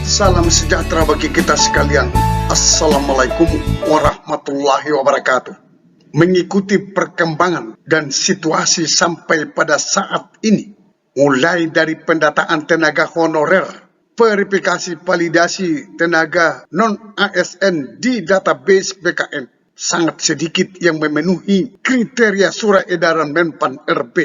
Salam sejahtera bagi kita sekalian. Assalamualaikum warahmatullahi wabarakatuh. Mengikuti perkembangan dan situasi sampai pada saat ini, mulai dari pendataan tenaga honorer, verifikasi validasi tenaga non-ASN di database BKN, sangat sedikit yang memenuhi kriteria surat edaran Menpan RB.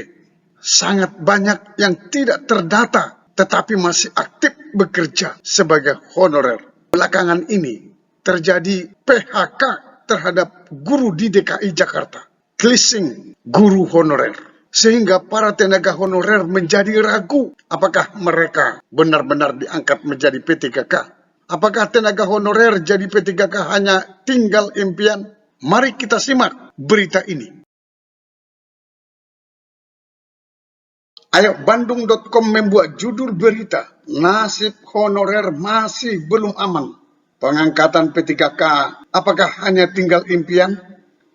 Sangat banyak yang tidak terdata tetapi masih aktif bekerja sebagai honorer. Belakangan ini terjadi PHK terhadap guru di DKI Jakarta, cleansing guru honorer, sehingga para tenaga honorer menjadi ragu apakah mereka benar-benar diangkat menjadi P3K. Apakah tenaga honorer jadi P3K hanya tinggal impian? Mari kita simak berita ini. Ayo, Bandung.com membuat judul berita, nasib honorer masih belum aman. Pengangkatan P3K, apakah hanya tinggal impian?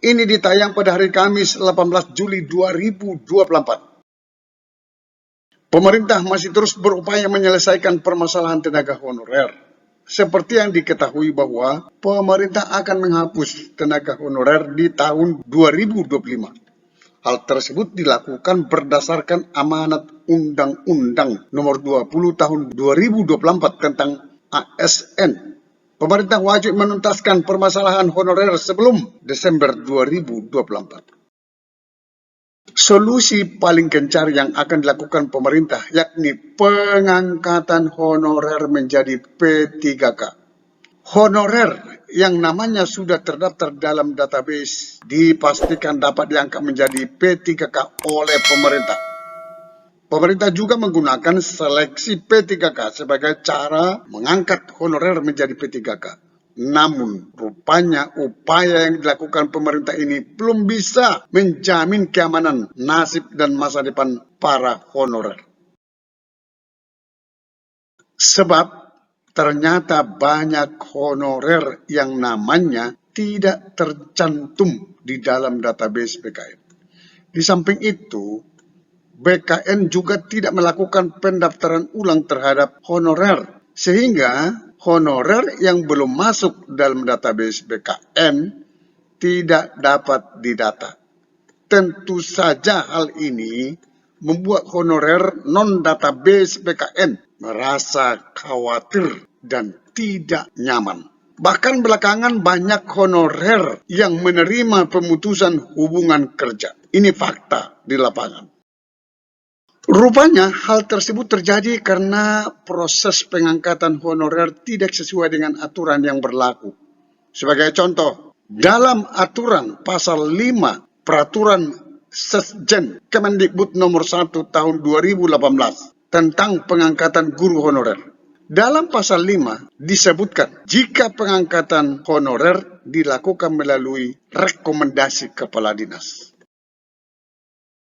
Ini ditayang pada hari Kamis 18 Juli 2024. Pemerintah masih terus berupaya menyelesaikan permasalahan tenaga honorer. Seperti yang diketahui bahwa pemerintah akan menghapus tenaga honorer di tahun 2025. Hal tersebut dilakukan berdasarkan amanat Undang-Undang Nomor 20 Tahun 2024 tentang ASN. Pemerintah wajib menuntaskan permasalahan honorer sebelum Desember 2024. Solusi paling gencar yang akan dilakukan pemerintah yakni pengangkatan honorer menjadi P3K. Honorer yang namanya sudah terdaftar dalam database dipastikan dapat diangkat menjadi P3K oleh pemerintah. Pemerintah juga menggunakan seleksi P3K sebagai cara mengangkat honorer menjadi P3K. Namun, rupanya upaya yang dilakukan pemerintah ini belum bisa menjamin keamanan nasib dan masa depan para honorer. Sebab ternyata banyak honorer yang namanya tidak tercantum di dalam database BKN. Di samping itu, BKN juga tidak melakukan pendaftaran ulang terhadap honorer, sehingga honorer yang belum masuk dalam database BKN tidak dapat didata. Tentu saja hal ini membuat honorer non-database BKN merasa khawatir dan tidak nyaman. Bahkan belakangan banyak honorer yang menerima pemutusan hubungan kerja. Ini fakta di lapangan. Rupanya hal tersebut terjadi karena proses pengangkatan honorer tidak sesuai dengan aturan yang berlaku. Sebagai contoh, dalam aturan pasal 5 peraturan Sekjen Kemendikbud nomor 1 tahun 2018 tentang pengangkatan guru honorer. Dalam pasal 5 disebutkan jika pengangkatan honorer dilakukan melalui rekomendasi kepala dinas.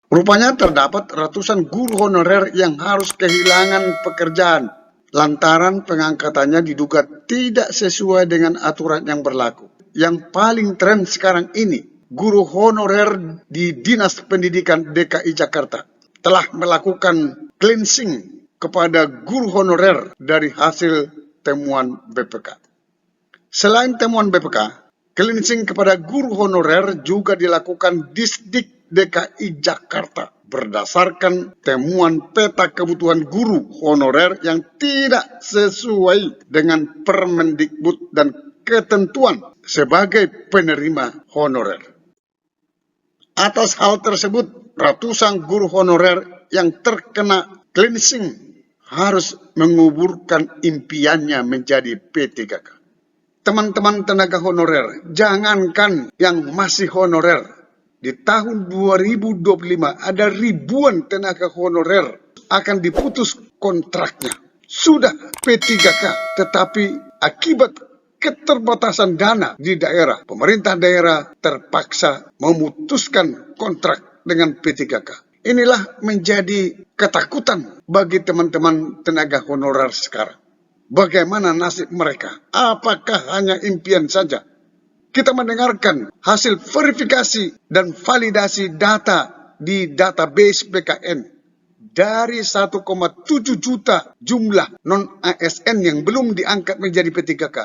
Rupanya terdapat ratusan guru honorer yang harus kehilangan pekerjaan lantaran pengangkatannya diduga tidak sesuai dengan aturan yang berlaku. Yang paling tren sekarang ini, guru honorer di Dinas Pendidikan DKI Jakarta telah melakukan cleansing kepada guru honorer dari hasil temuan BPK. Selain temuan BPK, cleansing kepada guru honorer juga dilakukan Disdik DKI Jakarta berdasarkan temuan peta kebutuhan guru honorer yang tidak sesuai dengan Permendikbud dan ketentuan sebagai penerima honorer. Atas hal tersebut, ratusan guru honorer yang terkena cleansing harus menguburkan impiannya menjadi P3K. Teman-teman tenaga honorer, jangankan yang masih honorer, di tahun 2025 ada ribuan tenaga honorer akan diputus kontraknya. Sudah P3K, tetapi akibat keterbatasan dana di daerah, pemerintah daerah terpaksa memutuskan kontrak dengan P3K. Inilah menjadi ketakutan bagi teman-teman tenaga honorer sekarang. Bagaimana nasib mereka? Apakah hanya impian saja? Kita mendengarkan hasil verifikasi dan validasi data di database BKN. dari 1,7 juta jumlah non-ASN yang belum diangkat menjadi P3K,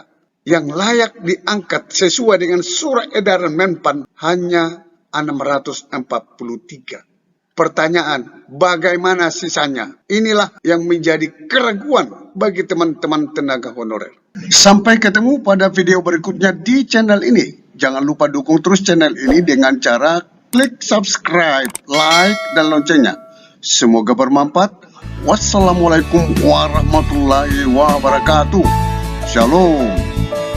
yang layak diangkat sesuai dengan surat edaran Menpan hanya 643. Pertanyaan, bagaimana sisanya? Inilah yang menjadi keraguan bagi teman-teman tenaga honorer. Sampai ketemu pada video berikutnya di channel ini. Jangan lupa dukung terus channel ini dengan cara klik subscribe, like, dan loncengnya. Semoga bermanfaat. Wassalamualaikum warahmatullahi wabarakatuh. Shalom.